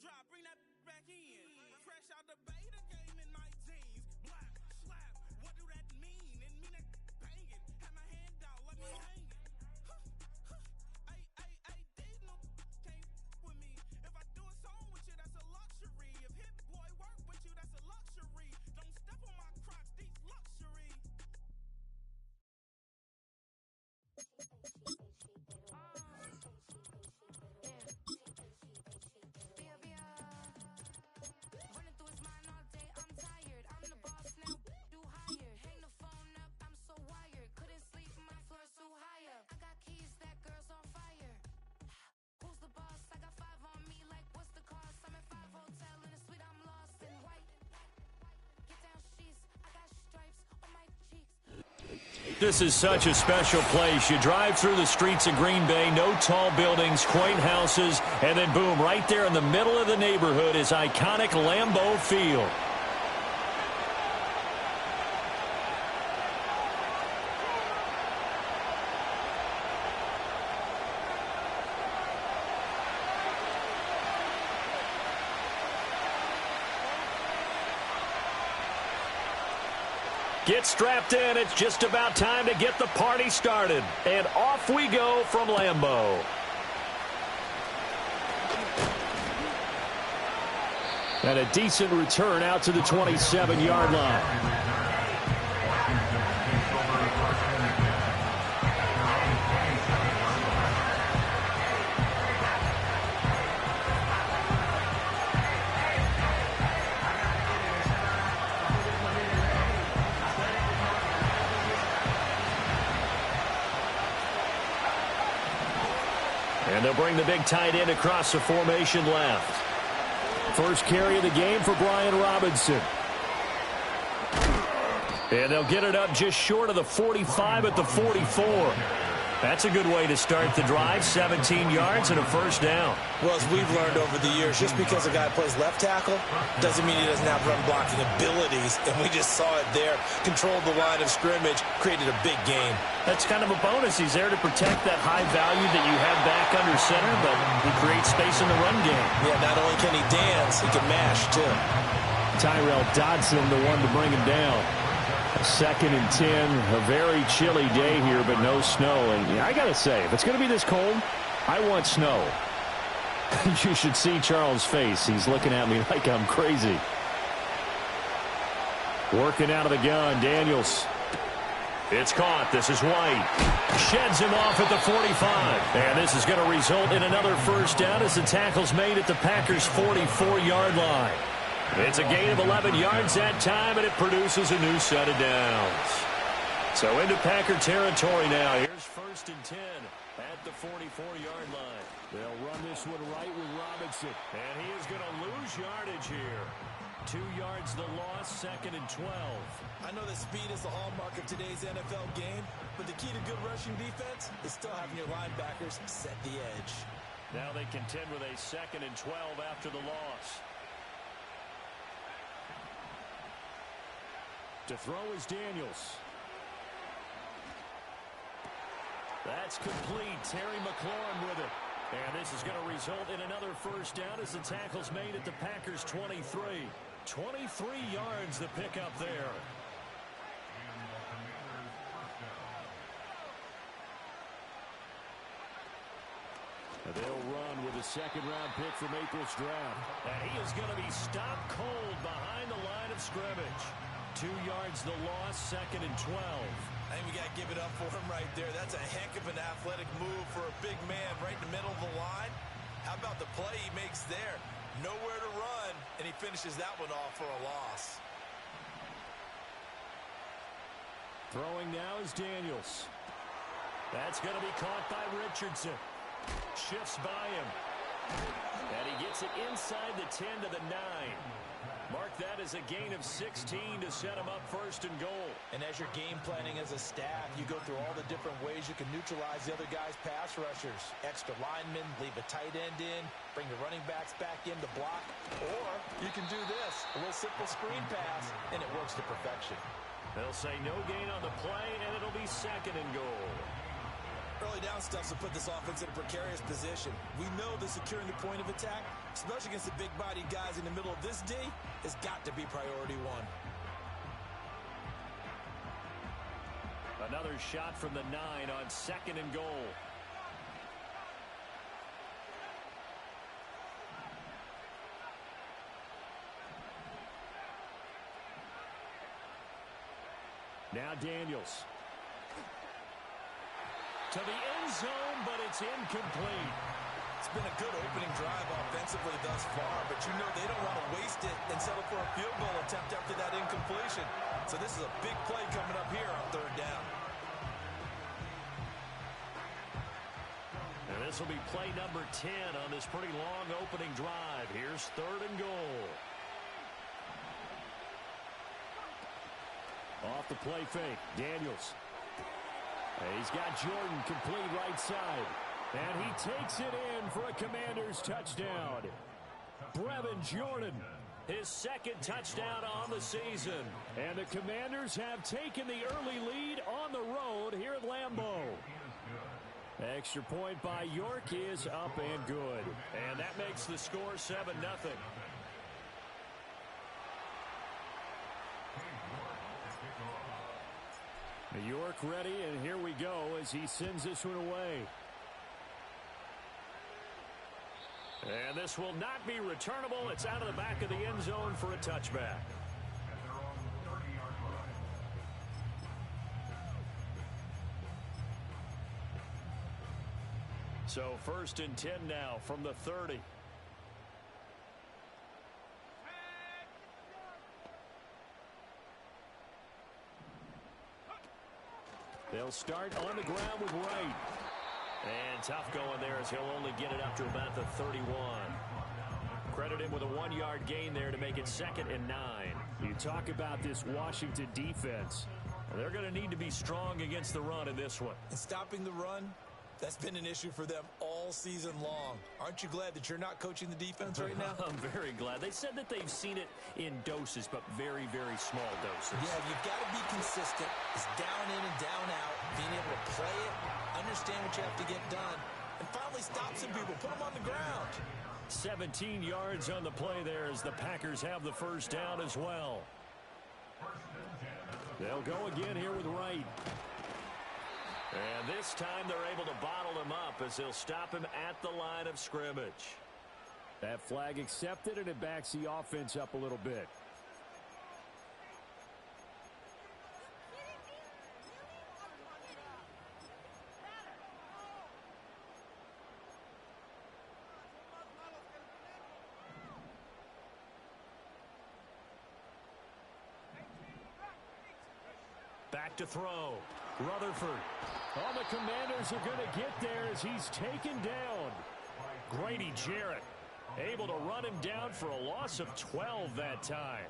drop, bring that back in. Fresh out the beta game in my jeans. Blap, slap, what do that mean? It mean that banging. Have my hand out like me hanging. Ay, these no can't with me. If I do a song with you, that's a luxury. If Hit Boy work with you, that's a luxury. Don't step on my Crocs, these luxury. This is such a special place. You drive through the streets of Green Bay, no tall buildings, quaint houses, and then boom, right there in the middle of the neighborhood is iconic Lambeau Field. Get strapped in. It's just about time to get the party started. And off we go from Lambeau. And a decent return out to the 27-yard line. And they'll bring the big tight end across the formation left. First carry of the game for Brian Robinson. And they'll get it up just short of the 45 at the 44. That's a good way to start the drive. 17 yards and a first down. Well, as we've learned over the years, just because a guy plays left tackle doesn't mean he doesn't have run blocking abilities. And we just saw it there. Controlled the line of scrimmage, created a big game. That's kind of a bonus. He's there to protect that high value that you have back under center, but he creates space in the run game. Yeah, not only can he dance, he can mash, too. Tyrell Dodson, the one to bring him down. 2nd and 10, a very chilly day here, but no snow. And yeah, I got to say, if it's going to be this cold, I want snow. You should see Charles' face. He's looking at me like I'm crazy. Working out of the gun, Daniels. It's caught. This is White. Sheds him off at the 45. And this is going to result in another first down as the tackle's made at the Packers' 44-yard line. It's a gain of 11 yards that time, and it produces a new set of downs. So into Packer territory now. Here's 1st and 10 at the 44-yard line. They'll run this one right with Robinson. And he is going to lose yardage here. 2 yards the loss, 2nd and 12. I know that speed is the hallmark of today's NFL game, but the key to good rushing defense is still having your linebackers set the edge. Now they contend with a 2nd and 12 after the loss. To throw is Daniels. That's complete. Terry McLaurin with it. And this is going to result in another first down as the tackle's made at the Packers' 23. 23 yards the pickup there. And they'll run with a 2nd-round pick from April's draft. And he is going to be stopped cold behind the line of scrimmage. 2 yards the loss, 2nd and 12. I think we got to give it up for him right there. That's a heck of an athletic move for a big man right in the middle of the line. How about the play he makes there? Nowhere to run, and he finishes that one off for a loss. Throwing now is Daniels. That's going to be caught by Richardson. Shifts by him. And he gets it inside the 10 to the 9. Mark that as a gain of 16 to set him up 1st and goal. And as you're game planning as a staff, you go through all the different ways you can neutralize the other guy's pass rushers. Extra linemen, leave a tight end in, bring the running backs back in to block. Or you can do this, a little simple screen pass, and it works to perfection. They'll say no gain on the play, and it'll be 2nd and goal. Early down stuff will put this offense in a precarious position. We know that securing the point of attack, especially against the big-bodied guys in the middle of this D, has got to be priority one. Another shot from the 9 on 2nd and goal. Now Daniels. To the end zone, but it's incomplete. It's been a good opening drive offensively thus far, but you know they don't want to waste it and settle for a field goal attempt after that incompletion. So this is a big play coming up here on 3rd down. And this will be play number 10 on this pretty long opening drive. Here's 3rd and goal. Off the play fake, Daniels. He's got Jordan complete right side. And he takes it in for a Commanders touchdown. Brevin Jordan, his 2nd touchdown on the season. And the Commanders have taken the early lead on the road here at Lambeau. Extra point by York is up and good. And that makes the score 7-0. York ready, and here we go as he sends this one away. And this will not be returnable. It's out of the back of the end zone for a touchback. So 1st and 10 now from the 30. They'll start on the ground with Wright. And tough going there as he'll only get it up to about the 31. Credit him with a 1-yard gain there to make it 2nd and 9. You talk about this Washington defense. They're going to need to be strong against the run in this one. And stopping the run, that's been an issue for them all season long. Aren't you glad that you're not coaching the defense right now? I'm very glad. They said that they've seen it in doses, but very, very small doses. Yeah, you've got to be consistent. It's down in and down out. Being able to play it, understand what you have to get done, and finally stop some people. Put them on the ground. 17 yards on the play there as the Packers have the 1st down as well. They'll go again here with Wright. And this time they're able to bottle him up as they'll stop him at the line of scrimmage. That flag accepted, and it backs the offense up a little bit. Back to throw. Rutherford. Oh, the Commanders are going to get there as he's taken down. Grady Jarrett able to run him down for a loss of 12 that time.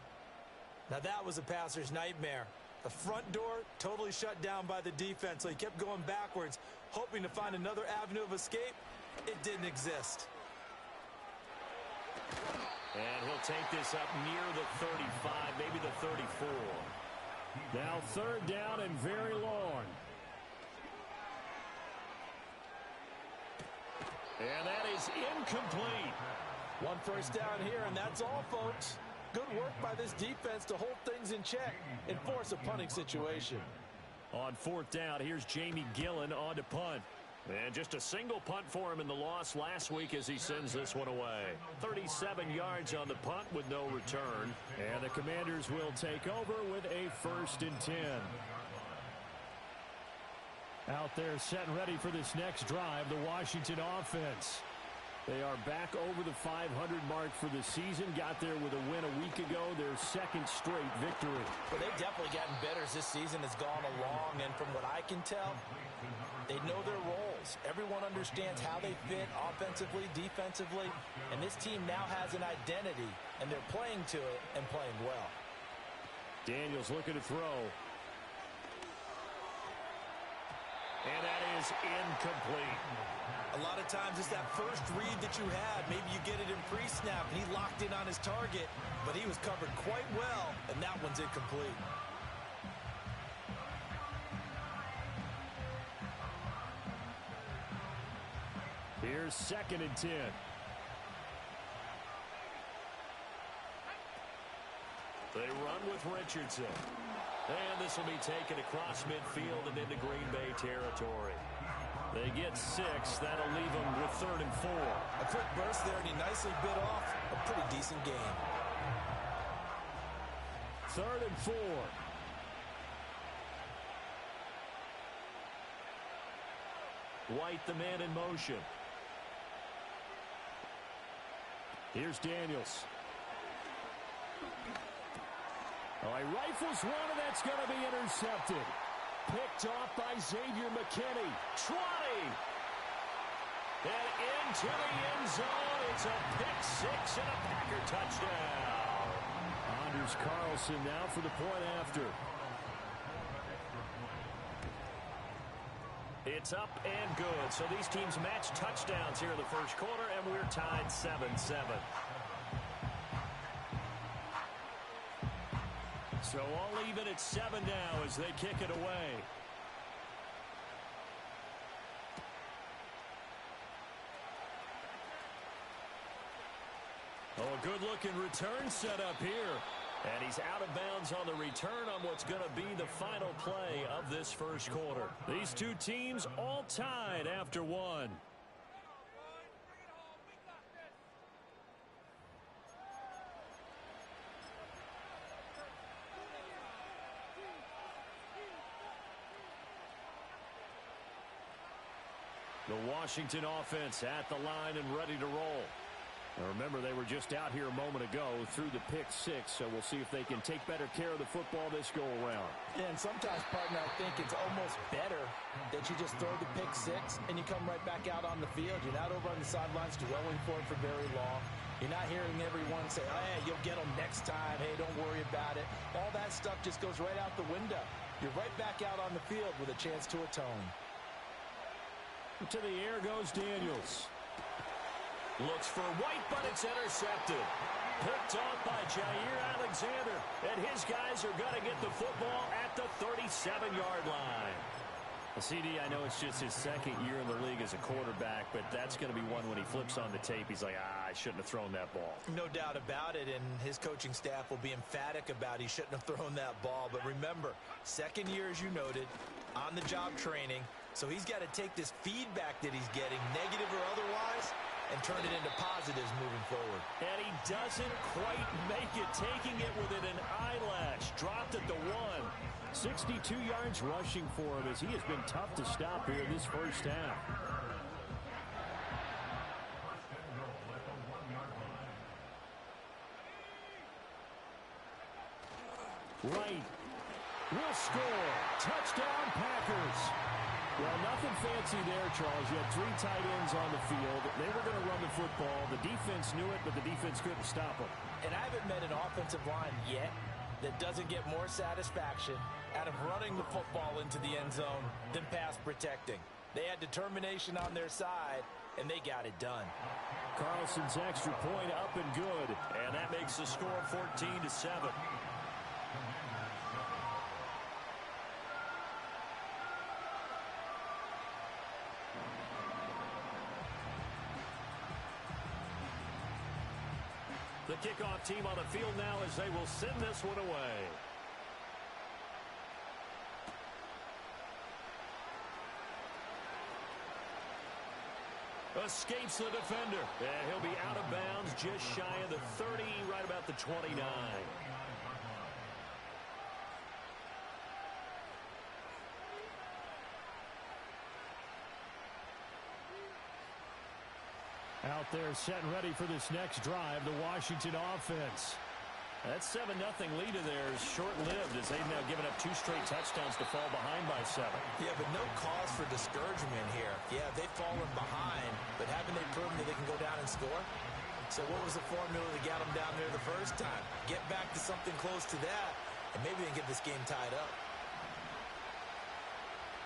Now that was a passer's nightmare. The front door totally shut down by the defense, so he kept going backwards, hoping to find another avenue of escape. It didn't exist. And he'll take this up near the 35, maybe the 34. Now 3rd down and very long. And that is incomplete. 1 first down here, and that's all, folks. Good work by this defense to hold things in check and force a punting situation. On 4th down, here's Jamie Gillen on to punt. And just a single punt for him in the loss last week as he sends this one away. 37 yards on the punt with no return. And the Commanders will take over with a 1st and 10. Out there set and ready for this next drive, the Washington offense. They are back over the 500 mark for the season. Got there with a win a week ago, their 2nd straight victory. Well, they've definitely gotten better as this season has gone along, and from what I can tell, they know their roles. Everyone understands how they fit offensively, defensively, and this team now has an identity, and they're playing to it and playing well. Daniels looking to throw. And that is incomplete. A lot of times it's that first read that you had. Maybe you get it in pre-snap, and he locked in on his target, but he was covered quite well, and that one's incomplete. Here's 2nd and 10. They run with Richardson. And this will be taken across midfield and into Green Bay territory. They get 6. That'll leave them with 3rd and 4. A quick burst there, and he nicely bit off a pretty decent gain. 3rd and 4. White, the man in motion. Here's Daniels. Oh, he rifles one, and that's going to be intercepted. Picked off by Xavier McKinney. 20. And into the end zone. It's a pick 6 and a Packer touchdown. Anders Carlson now for the point after. It's up and good. So these teams match touchdowns here in the first quarter, and we're tied 7-7. So all even at 7 now as they kick it away. Oh, a good-looking return set up here. And he's out of bounds on the return on what's going to be the final play of this first quarter. These two teams all tied after 1. The Washington offense at the line and ready to roll. Now remember, they were just out here a moment ago through the pick 6, so we'll see if they can take better care of the football this go-around. Yeah, and sometimes, partner, I think it's almost better that you just throw the pick 6 and you come right back out on the field. You're not over on the sidelines dwelling for it for very long. You're not hearing everyone say, oh, hey, you'll get them next time. Hey, don't worry about it. All that stuff just goes right out the window. You're right back out on the field with a chance to atone. To the air goes Daniels. Looks for White, but it's intercepted. Picked off by Jair Alexander. And his guys are going to get the football at the 37-yard line. CD, I know it's just his 2nd year in the league as a quarterback, but that's going to be one when he flips on the tape. He's like, I shouldn't have thrown that ball. No doubt about it, and his coaching staff will be emphatic about he shouldn't have thrown that ball. But remember, 2nd year, as you noted, on-the-job training. So he's got to take this feedback that he's getting, negative or otherwise, and turn it into positives moving forward. And he doesn't quite make it, taking it within an eyelash. Dropped at the 1. 62 yards rushing for him as he has been tough to stop here in this first half. Right. Will score. Touchdown, Packers. Well, nothing fancy there, Charles. You had 3 tight ends on the field. They were going to run the football. The defense knew it, but the defense couldn't stop them. And I haven't met an offensive line yet that doesn't get more satisfaction out of running the football into the end zone than pass protecting. They had determination on their side, and they got it done. Carlson's extra point up and good, and that makes the score 14-7. The kickoff team on the field now as they will send this one away. Escapes the defender. And he'll be out of bounds just shy of the 30, right about the 29. Out there set and ready for this next drive, the Washington offense. That 7-0 lead of theirs short-lived as they've now given up 2 straight touchdowns to fall behind by 7. Yeah, but no cause for discouragement here. Yeah, they've fallen behind, but haven't they proven that they can go down and score? So what was the formula to get them down there the first time? Get back to something close to that, and maybe they can get this game tied up.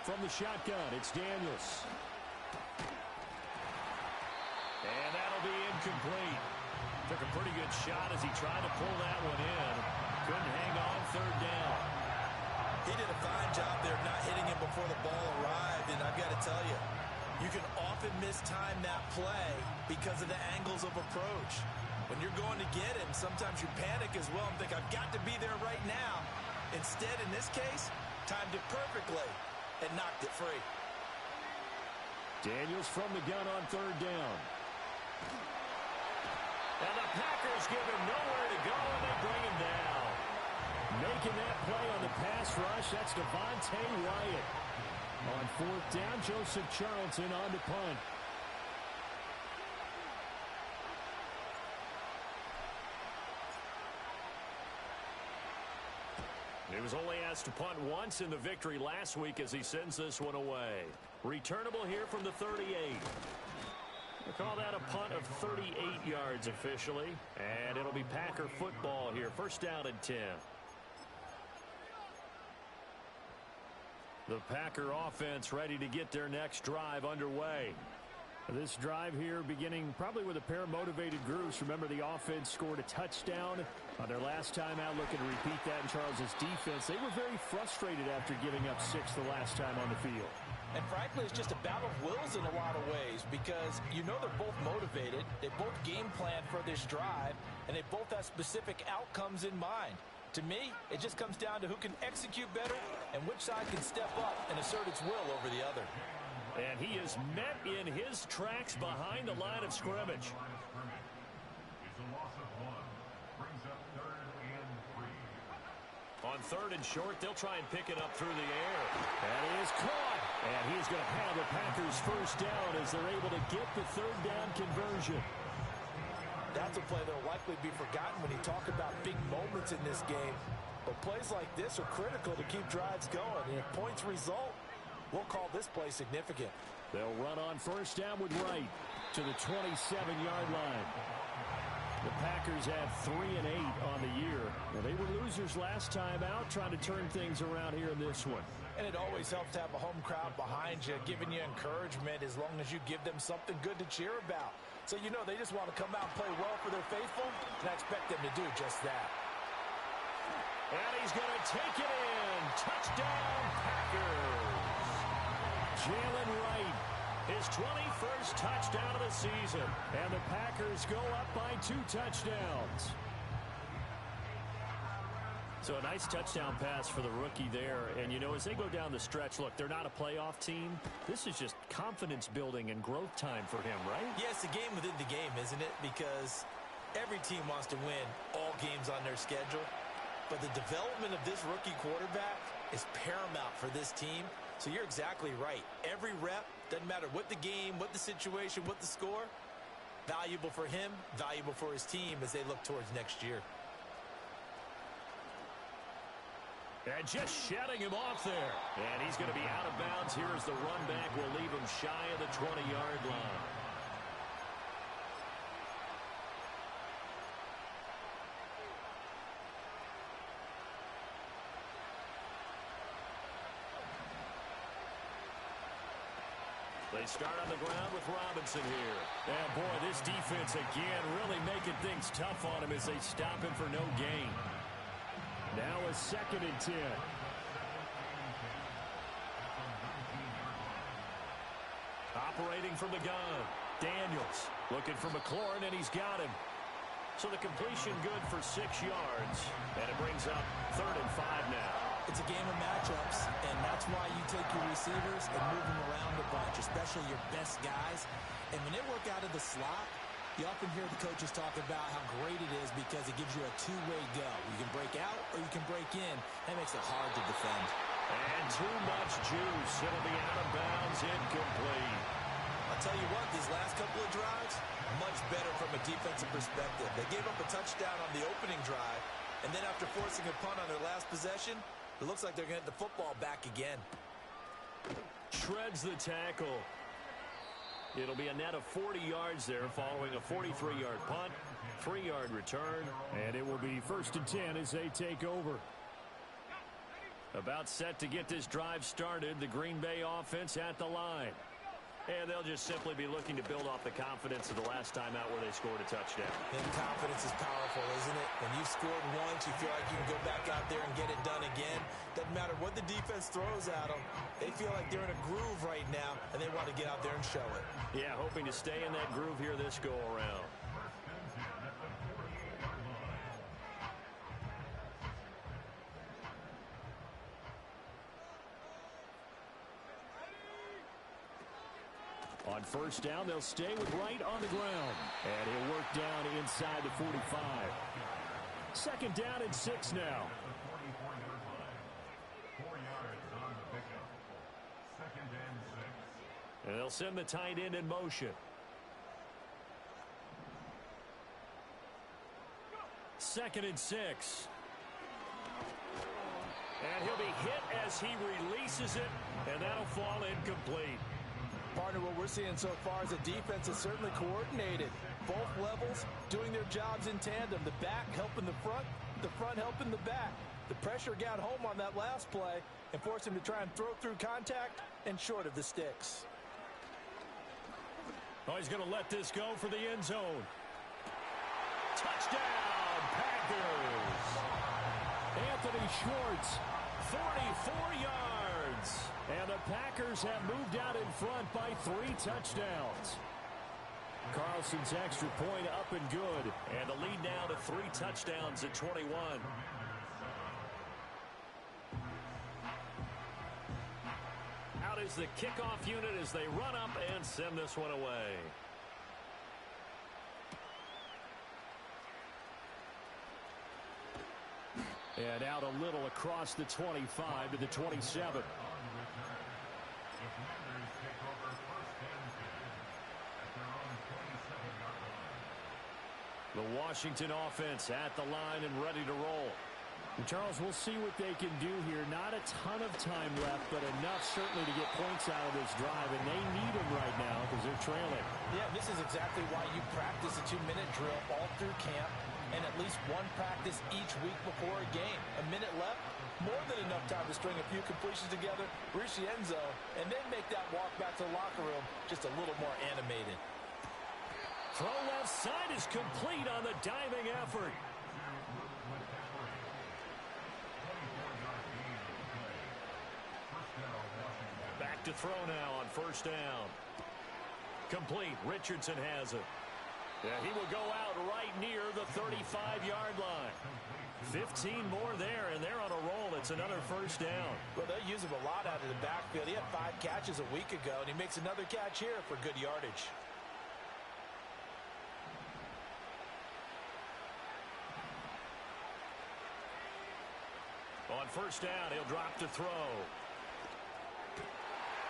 From the shotgun, it's Daniels. And that'll be incomplete. Took a pretty good shot as he tried to pull that one in. Couldn't hang on 3rd down. He did a fine job there not hitting him before the ball arrived, and I've got to tell you, You can often mistime that play because of the angles of approach. When you're going to get him, sometimes you panic as well and think, I've got to be there right now. Instead, in this case, timed it perfectly and knocked it free. Daniels from the gun on third down. And the Packers give him nowhere to go, and they bring him down. Making that play on the pass rush, that's Devontae Wyatt. On fourth down, Joseph Charlton on the punt. He was only asked to punt once in the victory last week as he sends this one away. Returnable here from the 38. We'll call that a punt of 38 yards officially. And it'll be Packer football here. First down and 10. The Packer offense ready to get their next drive underway. This drive here beginning probably with a pair of motivated groups. Remember, the offense scored a touchdown on their last time out. Looking to repeat that in Charles' defense. They were very frustrated after giving up 6 the last time on the field. And frankly, it's just a battle of wills in a lot of ways because you know they're both motivated. They both game plan for this drive, and they both have specific outcomes in mind. To me, it just comes down to who can execute better and which side can step up and assert its will over the other. And he is met in his tracks behind the line of scrimmage. On third and short, they'll try and pick it up through the air. That is caught. And he's going to have the Packers first down as they're able to get the third down conversion. That's a play that will likely be forgotten when you talk about big moments in this game. But plays like this are critical to keep drives going. And if points result, we'll call this play significant. They'll run on first down with Wright to the 27-yard line. The Packers have 3 and 8 on the year. Now, they were losers last time out, trying to turn things around here in this one. And it always helps to have a home crowd behind you, giving you encouragement as long as you give them something good to cheer about. So you know they just want to come out and play well for their faithful, and I expect them to do just that. And he's going to take it in. Touchdown, Packers. Jalen Wright, his 21st touchdown of the season. And the Packers go up by 2 touchdowns. So a nice touchdown pass for the rookie there. And, you know, as they go down the stretch, look, they're not a playoff team. This is just confidence building and growth time for him, right? Yeah, it's a game within the game, isn't it? Because every team wants to win all games on their schedule. But the development of this rookie quarterback is paramount for this team. So you're exactly right. Every rep, doesn't matter what the game, what the situation, what the score, valuable for him, valuable for his team as they look towards next year. And just shutting him off there. And he's going to be out of bounds here as the run back will leave him shy of the 20-yard line. They start on the ground with Robinson here. And boy, this defense again really making things tough on him as they stop him for no gain. Now a 2nd and 10. Operating from the gun. Daniels looking for McLaurin, and he's got him. So the completion good for 6 yards. And it brings up 3rd and 5 now. It's a game of matchups, and that's why you take your receivers and move them around a bunch, especially your best guys. And when they work out of the slot, you often hear the coaches talk about how great it is because it gives you a two-way go. You can break out or you can break in. That makes it hard to defend. And too much juice. It'll be out of bounds, incomplete. I'll tell you what, these last couple of drives, much better from a defensive perspective. They gave up a touchdown on the opening drive, and then after forcing a punt on their last possession, it looks like they're going to get the football back again. Shreds the tackle. It'll be a net of 40 yards there following a 43-yard punt, 3-yard return, and it will be 1st and 10 as they take over. About set to get this drive started, the Green Bay offense at the line. And they'll just simply be looking to build off the confidence of the last time out where they scored a touchdown. And confidence is powerful, isn't it? When you've scored once, you feel like you can go back out there and get it done again. Doesn't matter what the defense throws at them. They feel like they're in a groove right now, and they want to get out there and show it. Yeah, hoping to stay in that groove here this go-around. On first down, they'll stay with Wright on the ground. And he'll work down inside the 45. Second down and 6 now. 4 yards on the pickup. Second and 6. And they'll send the tight end in motion. Second and 6. And he'll be hit as he releases it, and that'll fall incomplete. Partner, what we're seeing so far is a defense is certainly coordinated. Both levels doing their jobs in tandem. The back helping the front helping the back. The pressure got home on that last play and forced him to try and throw through contact and short of the sticks. Oh, he's going to let this go for the end zone. Touchdown, Packers! Anthony Schwartz, 44 yards. And the Packers have moved out in front by 3 touchdowns. Carlson's extra point up and good. And the lead now to 3 touchdowns at 21. Out is the kickoff unit as they run up and send this one away. And out a little across the 25 to the 27. The Commanders take over first and 10 at their own 27-yard line. The Washington offense at the line and ready to roll. And Charles, we'll see what they can do here. Not a ton of time left, but enough certainly to get points out of this drive, and they need them right now because they're trailing. Yeah, this is exactly why you practice a 2-minute drill all through camp and at least one practice each week before a game. A minute left, more than enough time to string a few completions together, reach the end zone, and then make that walk back to the locker room just a little more animated. Throw left side is complete on the diving effort. Back to throw now on first down. Complete. Richardson has it. Yeah, he will go out right near the 35-yard line. 15 more there, and they're on a roll. It's another first down. Well, they use him a lot out of the backfield. He had 5 catches a week ago, and he makes another catch here for good yardage. On first down, he'll drop to throw.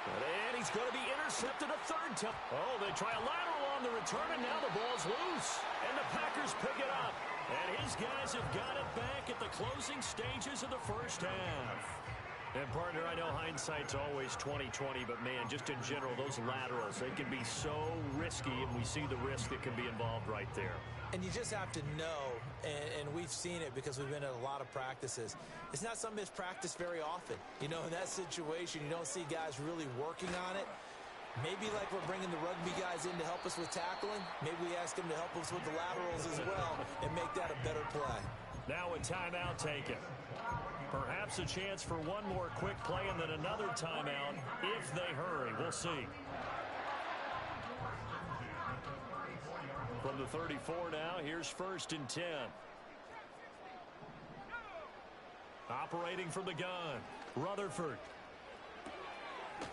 And he's going to be intercepted a third time. Oh, they try a lateral on the return, and now the ball's loose. And the Packers pick it up. And his guys have got it back at the closing stages of the first half. And, partner, I know hindsight's always 20/20, but, man, just in general, those laterals, they can be so risky, and we see the risk that can be involved right there. And you just have to know, and we've seen it because we've been at a lot of practices. It's not something that's practiced very often. You know, in that situation, you don't see guys really working on it. Maybe like we're bringing the rugby guys in to help us with tackling. Maybe we ask them to help us with the laterals as well and make that a better play. Now a timeout taken. Perhaps a chance for one more quick play and then another timeout if they hurry. We'll see. From the 34 now, here's first and 10. Operating from the gun, Rutherford.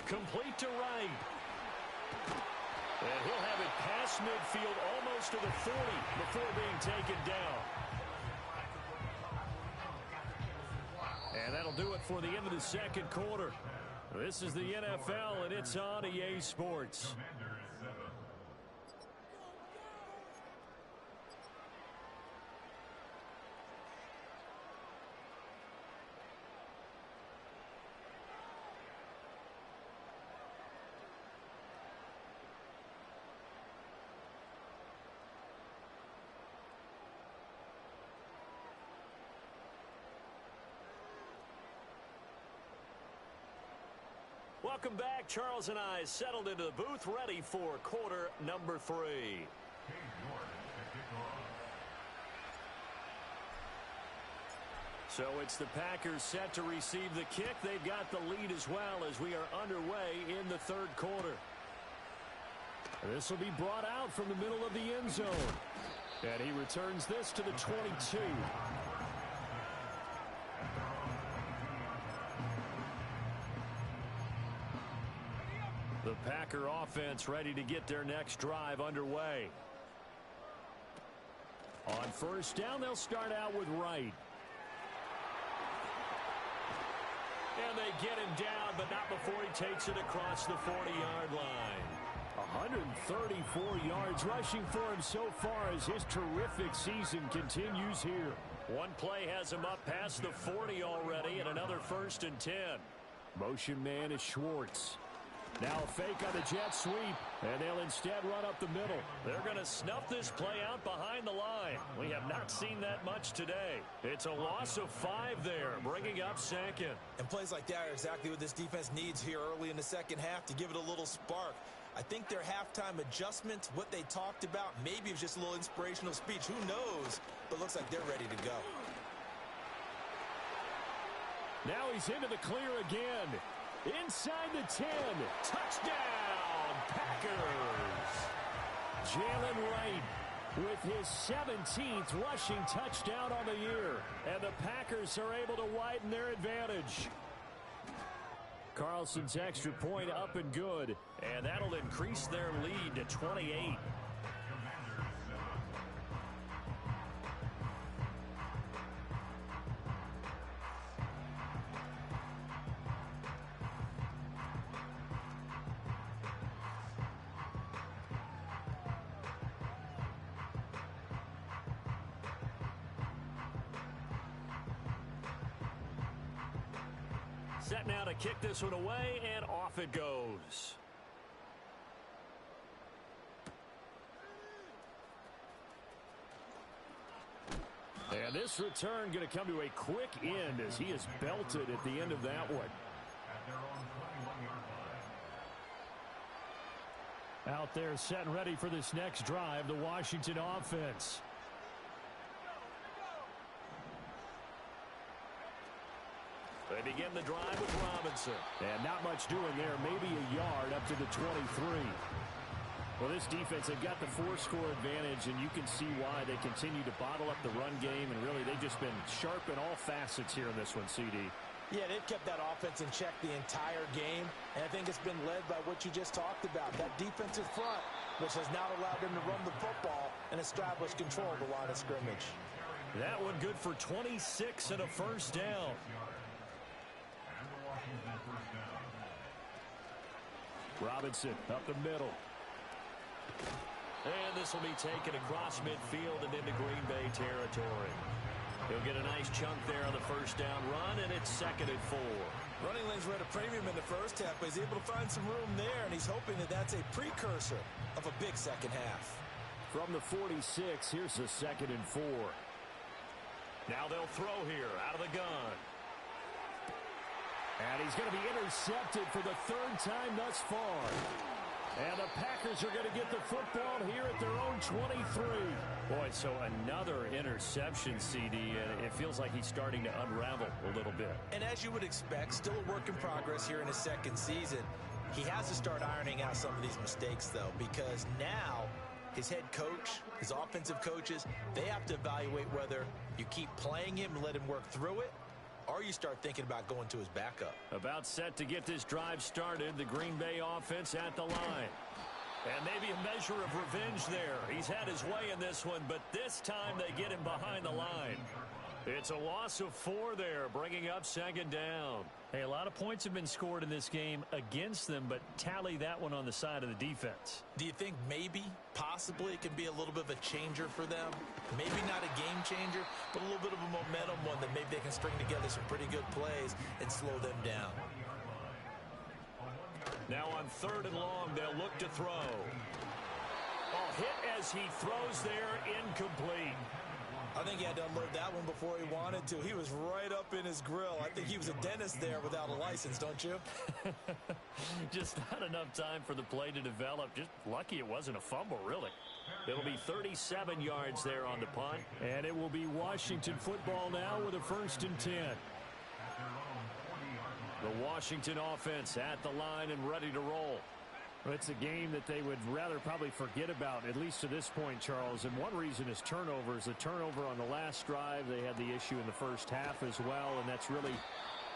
Complete to Wright. And he'll have it past midfield almost to the 40 before being taken down. And that'll do it for the end of the second quarter. This is the NFL, and it's on EA Sports. Welcome back. Charles and I settled into the booth, ready for quarter number 3. Cade York to kick off. So it's the Packers set to receive the kick. They've got the lead as well as we are underway in the third quarter. This will be brought out from the middle of the end zone. And he returns this to the 22. The Packer offense ready to get their next drive underway. On first down, they'll start out with Wright. And they get him down, but not before he takes it across the 40-yard line. 134 yards rushing for him so far as his terrific season continues here. One play has him up past the 40 already, and another 1st and 10. Motion man is Schwartz. Now a fake on the jet sweep, and they'll instead run up the middle. They're going to snuff this play out behind the line. We have not seen that much today. It's a loss of 5 there, bringing up 2nd. And plays like that are exactly what this defense needs here early in the second half to give it a little spark. I think their halftime adjustment, what they talked about, maybe it was just a little inspirational speech. Who knows? But looks like they're ready to go. Now he's into the clear again. Inside the 10. Touchdown, Packers. Jalen Wright with his 17th rushing touchdown on the year. And the Packers are able to widen their advantage. Carlson's extra point up and good. And that'll increase their lead to 28. Set now to kick this one away, and off it goes. And this return going to come to a quick end as he is belted at the end of that one. At their own 21-yard line. Out there set and ready for this next drive, the Washington offense. They begin the drive with Robinson. And not much doing there. Maybe a yard up to the 23. Well, this defense, they've got the 4-score advantage, and you can see why they continue to bottle up the run game. And really, they've just been sharp in all facets here in this one, CD. Yeah, they've kept that offense in check the entire game. And I think it's been led by what you just talked about. That defensive front, which has now allowed them to run the football and establish control of the line of scrimmage. That one good for 26 and a first down. Robinson up the middle. And this will be taken across midfield and into Green Bay territory. He'll get a nice chunk there on the first down run, and it's 2nd and 4. Running lanes were at a premium in the first half, but he's able to find some room there, and he's hoping that that's a precursor of a big second half. From the 46, here's the 2nd and 4. Now they'll throw here out of the gun. And he's going to be intercepted for the 3rd time thus far. And the Packers are going to get the football here at their own 23. Boy, so another interception, CD, and it feels like he's starting to unravel a little bit. And as you would expect, still a work in progress here in his 2nd season. He has to start ironing out some of these mistakes, though, because now his head coach, his offensive coaches, they have to evaluate whether you keep playing him and let him work through it, or you start thinking about going to his backup. About set to get this drive started, the Green Bay offense at the line. And maybe a measure of revenge there. He's had his way in this one, but this time they get him behind the line. It's a loss of 4 there, bringing up 2nd down. Hey, a lot of points have been scored in this game against them, but tally that one on the side of the defense. Do you think maybe, possibly, it can be a little bit of a changer for them? Maybe not a game changer, but a little bit of a momentum one that maybe they can string together some pretty good plays and slow them down. Now on 3rd and long, they'll look to throw. Oh, hit as he throws there, incomplete. I think he had to unload that one before he wanted to. He was right up in his grill. I think he was a dentist there without a license, don't you? Just not enough time for the play to develop. Just lucky it wasn't a fumble, really. It'll be 37 yards there on the punt. And it will be Washington football now with a 1st and 10. The Washington offense at the line and ready to roll. Well, it's a game that they would rather probably forget about, at least to this point, Charles. And one reason is turnovers. The turnover on the last drive, they had the issue in the first half as well, and that's really,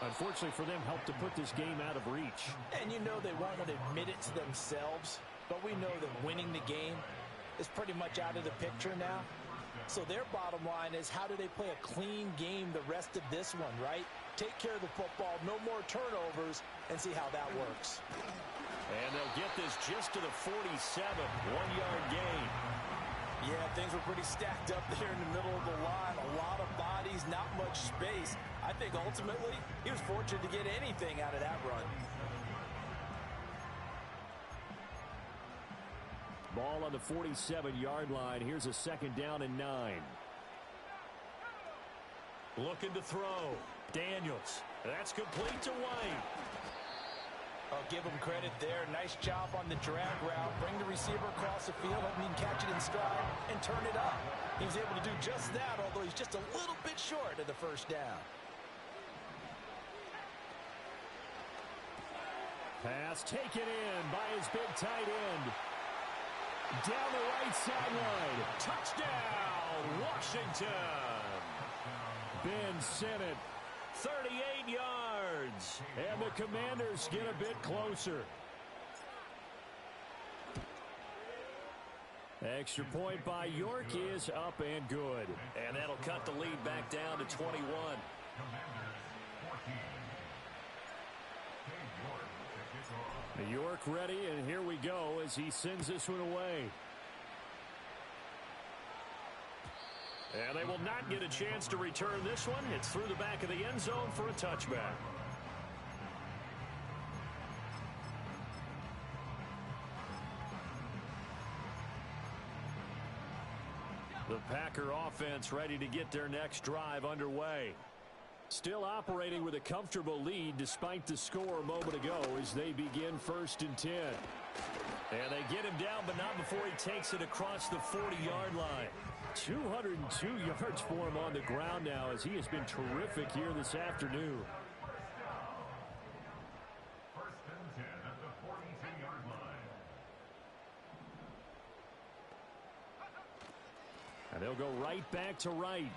unfortunately for them, helped to put this game out of reach. And you know they won't want to admit it to themselves, but we know that winning the game is pretty much out of the picture now. So their bottom line is, how do they play a clean game the rest of this one, right? Take care of the football, no more turnovers, and see how that works. And they'll get this just to the 47, 1-yard gain. Yeah, things were pretty stacked up there in the middle of the line. A lot of bodies, not much space. I think ultimately he was fortunate to get anything out of that run. Ball on the 47-yard line. Here's a 2nd down and 9. Looking to throw. Daniels. That's complete to White. I'll give him credit there. Nice job on the drag route. Bring the receiver across the field, help him catch it in stride, and turn it up. He was able to do just that, although he's just a little bit short of the 1st down. Pass taken in by his big tight end. Down the right sideline. Touchdown, Washington. Ben Sinnott, 38 yards. and the Commanders get a bit closer. Extra point by York is up and good. And that'll cut the lead back down to 21. York ready, and here we go as he sends this one away. And they will not get a chance to return this one. It's through the back of the end zone for a touchback. The Packer offense ready to get their next drive underway. Still operating with a comfortable lead despite the score a moment ago as they begin 1st and 10. And they get him down, but not before he takes it across the 40-yard line. 202 yards for him on the ground now as he has been terrific here this afternoon. 1st and 10 at the 42-yard line. And they'll go right back to right.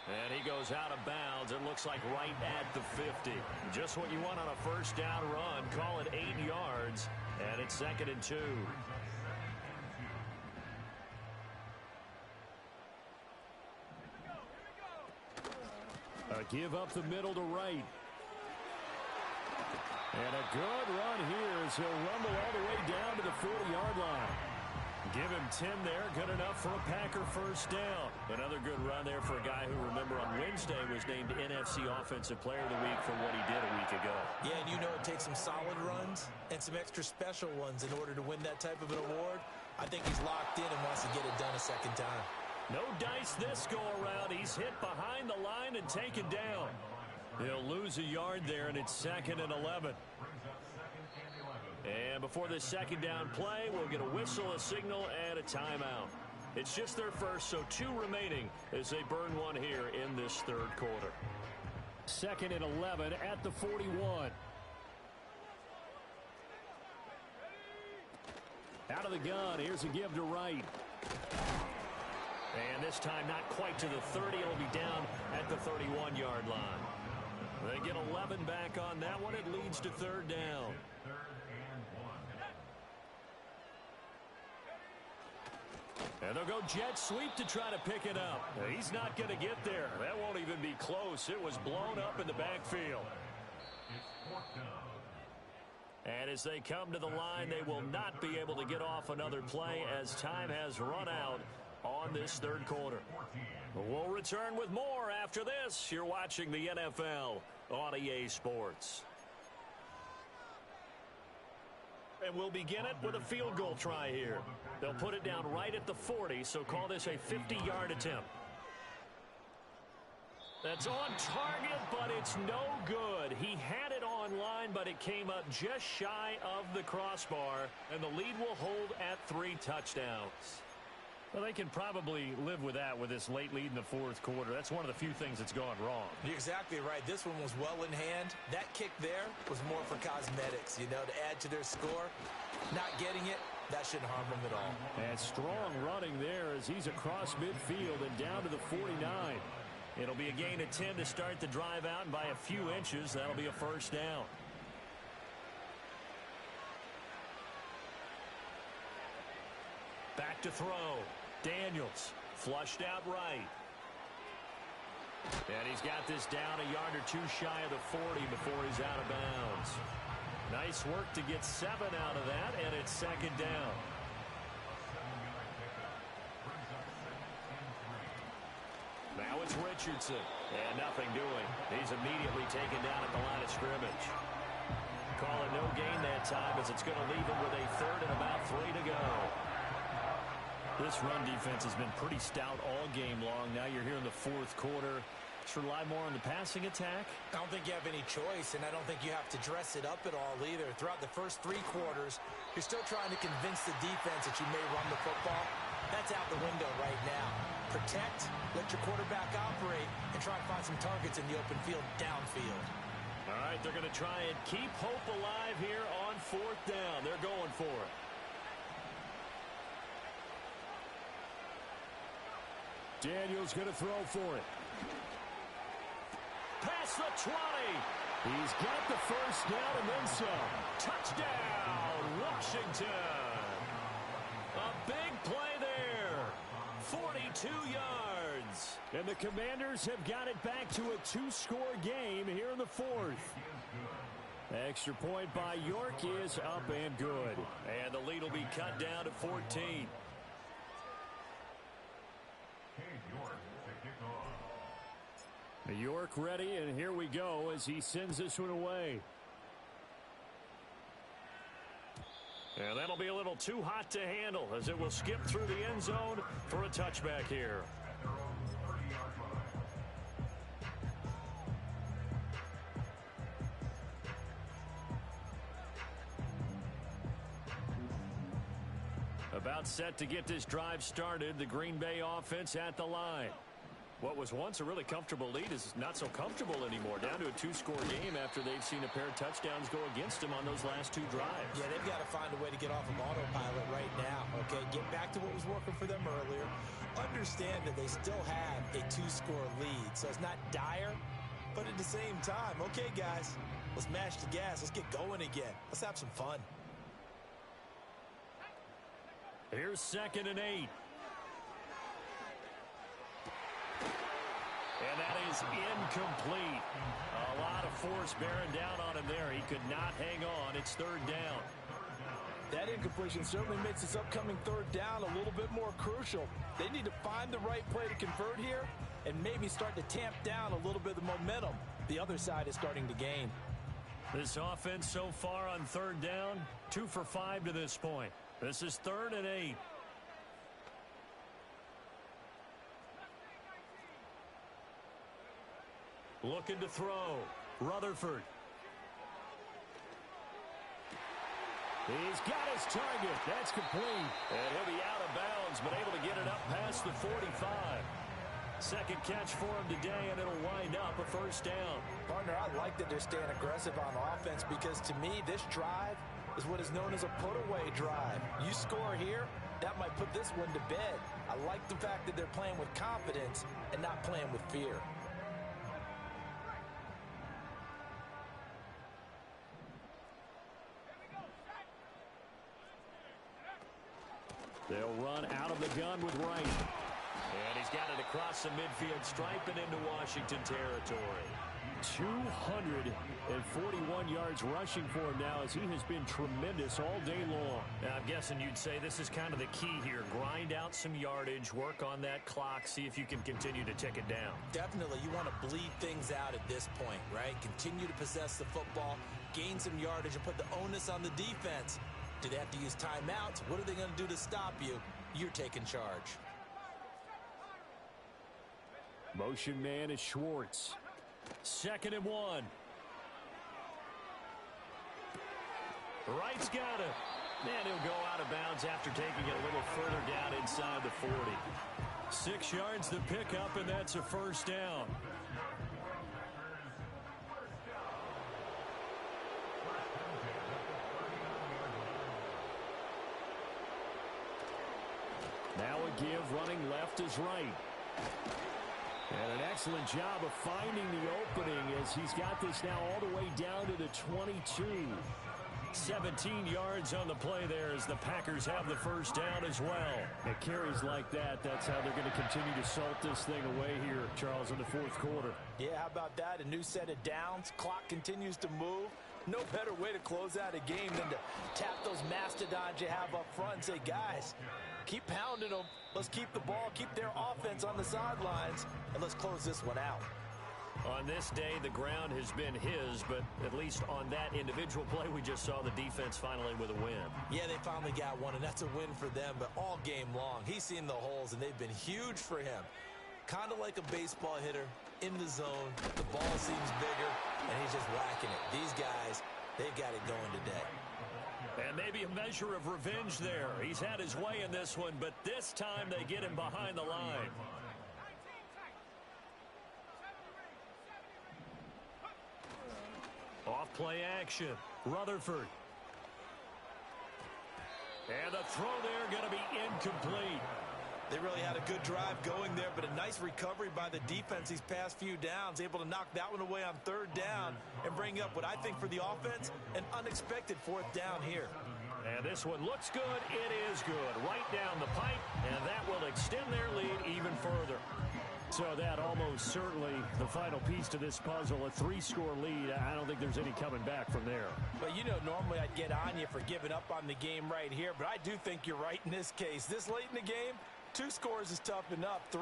And he goes out of bounds. It looks like right at the 50. Just what you want on a 1st down run. Call it 8 yards. And it's 2nd and 2. A give up the middle to right. And a good run here as he'll rumble all the way down to the 40-yard line. Give him 10 there, good enough for a Packer 1st down. Another good run there for a guy who, remember, on Wednesday was named NFC Offensive Player of the Week for what he did a week ago. Yeah, and you know it takes some solid runs and some extra special ones in order to win that type of an award. I think he's locked in and wants to get it done a 2nd time. No dice this go-around. He's hit behind the line and taken down. He'll lose a yard there, and it's 2nd and 11. And before this 2nd down play, we'll get a whistle, a signal, and a timeout. It's just their first, so 2 remaining as they burn one here in this 3rd quarter. 2nd and 11 at the 41. Out of the gun, here's a give to right. And this time not quite to the 30. It'll be down at the 31-yard line. They get 11 back on that one. It leads to 3rd down. And they'll go jet sweep to try to pick it up. He's not going to get there. That won't even be close. It was blown up in the backfield. And as they come to the line, they will not be able to get off another play as time has run out on this 3rd quarter. We'll return with more after this. You're watching the NFL on EA Sports. And we'll begin it with a field goal try here. They'll put it down right at the 40, so call this a 50-yard attempt. That's on target, but it's no good. He had it on line, but it came up just shy of the crossbar, and the lead will hold at 3 touchdowns. Well, they can probably live with that with this late lead in the fourth quarter. That's one of the few things that's gone wrong. You're exactly right. This one was well in hand. That kick there was more for cosmetics, to add to their score. Not getting it, that shouldn't harm them at all. And strong running there as he's across midfield and down to the 49. It'll be a gain of 10 to start the drive out, and by a few inches, that'll be a first down. Back to throw. Daniels flushed out right. And he's got this down a yard or two shy of the 40 before he's out of bounds. Nice work to get 7 out of that, and it's second down. Now it's Richardson, and nothing doing. He's immediately taken down at the line of scrimmage. Call it no gain that time, as it's going to leave him with a third and about 3 to go. This run defense has been pretty stout all game long. Now you're here in the fourth quarter. Should rely more on the passing attack. I don't think you have any choice, and I don't think you have to dress it up at all either. Throughout the first 3 quarters, you're still trying to convince the defense that you may run the football. That's out the window right now. Protect, let your quarterback operate, and try and find some targets in the open field downfield. All right, they're going to try and keep hope alive here on 4th down. They're going for it. Daniels going to throw for it. Past the 20. He's got the first down and then some. Touchdown, Washington. A big play there. 42 yards. And the Commanders have got it back to a 2-score game here in the fourth. Extra point by York is up and good. And the lead will be cut down to 14. York ready, and here we go as he sends this one away. And that'll be a little too hot to handle as it will skip through the end zone for a touchback here. About set to get this drive started, the Green Bay offense at the line. What was once a really comfortable lead is not so comfortable anymore. Down to a 2-score game after they've seen a pair of touchdowns go against them on those last 2 drives. Yeah, they've got to find a way to get off of autopilot right now, okay? Get back to what was working for them earlier. Understand that they still have a 2-score lead, so it's not dire, but at the same time, okay, guys, let's mash the gas. Let's get going again. Let's have some fun. Here's 2nd and 8. And that is incomplete. A lot of force bearing down on him there. He could not hang on. It's 3rd down. That incompletion certainly makes this upcoming 3rd down a little bit more crucial. They need to find the right play to convert here and maybe start to tamp down a little bit of the momentum the other side is starting to gain. This offense so far on 3rd down, 2 for 5 to this point. This is 3rd and 8. Looking to throw. Rutherford. He's got his target. That's complete. And he'll be out of bounds, but able to get it up past the 45. Second catch for him today, and it'll wind up a 1st down. Partner, I like that they're staying aggressive on offense because, to me, this drive is what is known as a put-away drive. You score here, that might put this one to bed. I like the fact that they're playing with confidence and not playing with fear. They'll run out of the gun with Wright. And he's got it across the midfield stripe and into Washington territory. 241 yards rushing for him now as he has been tremendous all day long. Now, I'm guessing you'd say this is kind of the key here. Grind out some yardage, work on that clock, see if you can continue to tick it down. Definitely, you want to bleed things out at this point, right? Continue to possess the football, gain some yardage, and put the onus on the defense. Do they have to use timeouts? What are they going to do to stop you? You're taking charge. Motion man is Schwartz. 2nd and 1. Wright's got it. And he'll go out of bounds after taking it a little further down inside the 40. 6 yards to pick up, and that's a first down. Now a give, running left is Wright. And an excellent job of finding the opening as he's got this now all the way down to the 22. 17 yards on the play there as the Packers have the first down as well. It carries like that. That's how they're going to continue to salt this thing away here, Charles, in the 4th quarter. Yeah, how about that? A new set of downs. Clock continues to move. No better way to close out a game than to tap those mastodons you have up front and say, guys, keep pounding them. Let's keep the ball, keep their offense on the sidelines, and let's close this one out. On this day, the ground has been his, but at least on that individual play, we just saw the defense finally with a win. Yeah, they finally got one, and that's a win for them, but all game long, he's seen the holes, and they've been huge for him. Kind of like a baseball hitter in the zone. The ball seems bigger, and he's just whacking it. These guys, they've got it going today. And maybe a measure of revenge there. He's had his way in this one, but this time they get him behind the line. Off play action. Rutherford. And the throw there going to be incomplete. They really had a good drive going there, but a nice recovery by the defense these past few downs, able to knock that one away on 3rd down and bring up what I think for the offense, an unexpected 4th down here. And this one looks good. It is good. Right down the pipe, and that will extend their lead even further. So that almost certainly the final piece to this puzzle, a 3-score lead. I don't think there's any coming back from there. But, you know, normally I'd get on you for giving up on the game right here, but I do think you're right in this case. This late in the game, 2 scores is tough enough. 3,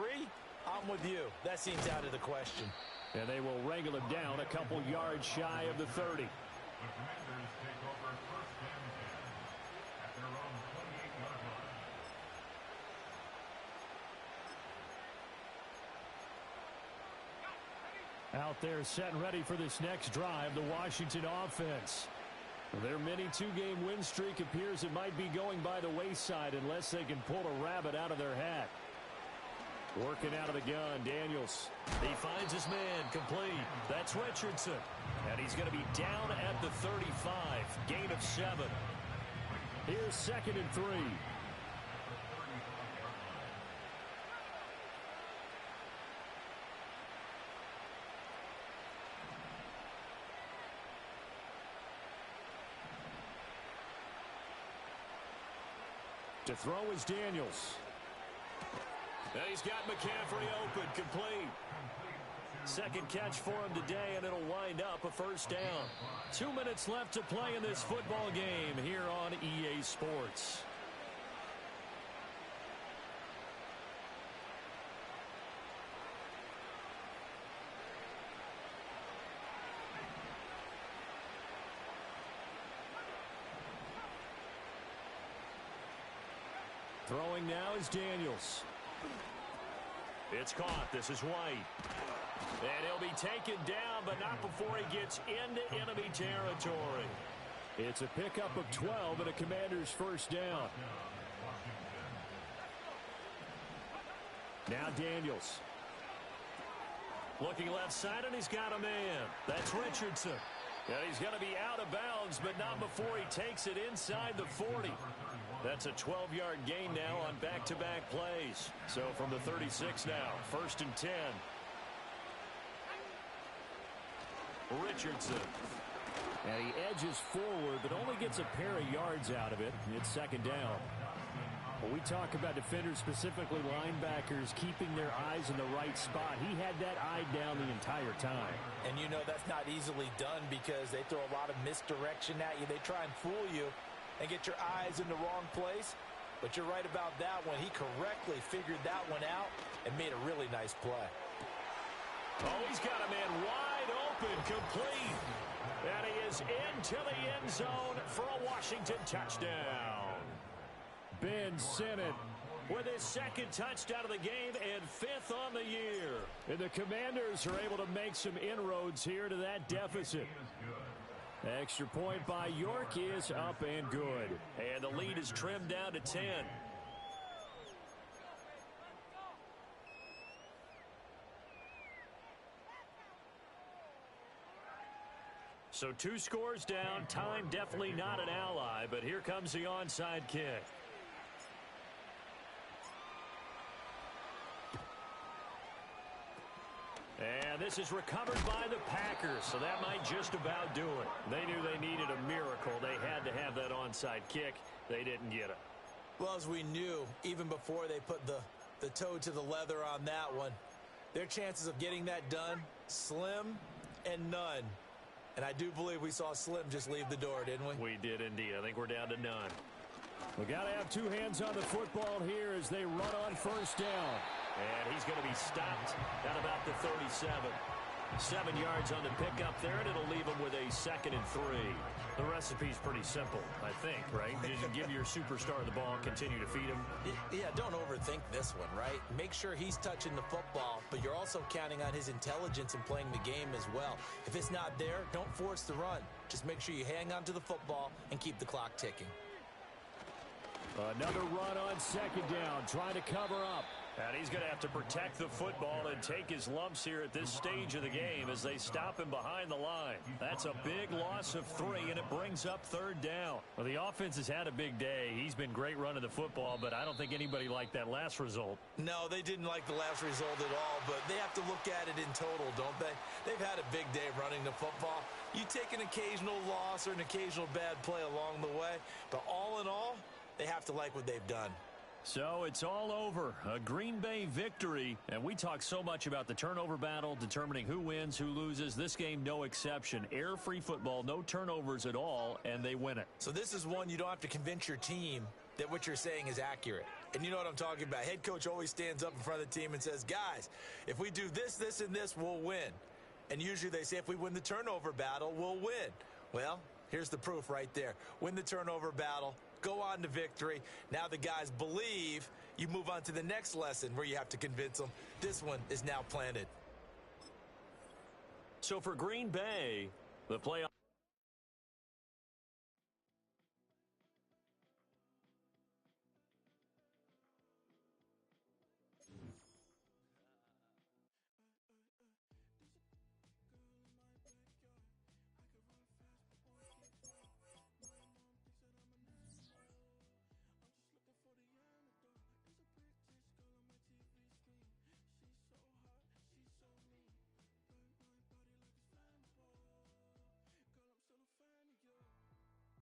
I'm with you. That seems out of the question. And they will wrangle him down a couple yards shy of the 30. The Commanders take over 1st and 10 at their own 28-yard line. Out there set and ready for this next drive, the Washington offense. Their mini 2-game win streak appears it might be going by the wayside unless they can pull a rabbit out of their hat. Working out of the gun, Daniels. He finds his man, complete. That's Richardson. And he's going to be down at the 35. Gain of 7. Here's 2nd and 3. To throw is Daniels. And he's got McCaffrey open, complete. 2nd catch for him today, and it'll wind up a first down. 2 minutes left to play in this football game here on EA Sports. Throwing now is Daniels. It's caught. This is White. And he'll be taken down, but not before he gets into enemy territory. It's a pickup of 12 and a Commander's first down. Now Daniels. Looking left side, and he's got a man. That's Richardson. And he's going to be out of bounds, but not before he takes it inside the 40. That's a 12-yard gain now on back-to-back plays. So from the 36 now, 1st and 10. Richardson. And he edges forward, but only gets a pair of yards out of it. It's 2nd down. When we talk about defenders, specifically linebackers, keeping their eyes in the right spot, he had that eye down the entire time. And you know that's not easily done because they throw a lot of misdirection at you. They try and fool you and get your eyes in the wrong place. But you're right about that one. He correctly figured that one out and made a really nice play. Oh, he's got a man wide open, complete. And he is into the end zone for a Washington touchdown. Ben Sinnott With his second touchdown of the game and 5th on the year. And the Commanders are able to make some inroads here to that deficit. Extra point by York is up and good. And the lead is trimmed down to 10. So 2 scores down. Time definitely not an ally, but here comes the onside kick. And this is recovered by the Packers, so that might just about do it. They knew they needed a miracle. They had to have that onside kick. They didn't get it. Well, as we knew, even before they put the toe to the leather on that one, their chances of getting that done, slim and none. And I do believe we saw Slim just leave the door, didn't we? We did indeed. I think we're down to none. We got to have 2 hands on the football here as they run on first down. And he's going to be stopped at about the 37. 7 yards on the pickup there, and it'll leave him with a 2nd and 3. The recipe's pretty simple, I think, right? You just give your superstar the ball, continue to feed him. Yeah, don't overthink this one, right? Make sure he's touching the football, but you're also counting on his intelligence in playing the game as well. If it's not there, don't force the run. Just make sure you hang on to the football and keep the clock ticking. Another run on 2nd down, trying to cover up. And he's going to have to protect the football and take his lumps here at this stage of the game as they stop him behind the line. That's a big loss of 3, and it brings up 3rd down. Well, the offense has had a big day. He's been great running the football, but I don't think anybody liked that last result. No, they didn't like the last result at all, but they have to look at it in total, don't they? They've had a big day running the football. You take an occasional loss or an occasional bad play along the way, but all in all, they have to like what they've done. So it's all over. A Green Bay victory. And we talk so much about the turnover battle, determining who wins, who loses. This game, no exception. Air-free football, no turnovers at all, and they win it. So this is one you don't have to convince your team that what you're saying is accurate. And you know what I'm talking about. Head coach always stands up in front of the team and says, guys, if we do this, this, and this, we'll win. And usually they say if we win the turnover battle, we'll win. Well, here's the proof right there. Win the turnover battle. Go on to victory. Now the guys believe. You move on to the next lesson where you have to convince them. This one is now planted. So for Green Bay, the playoff.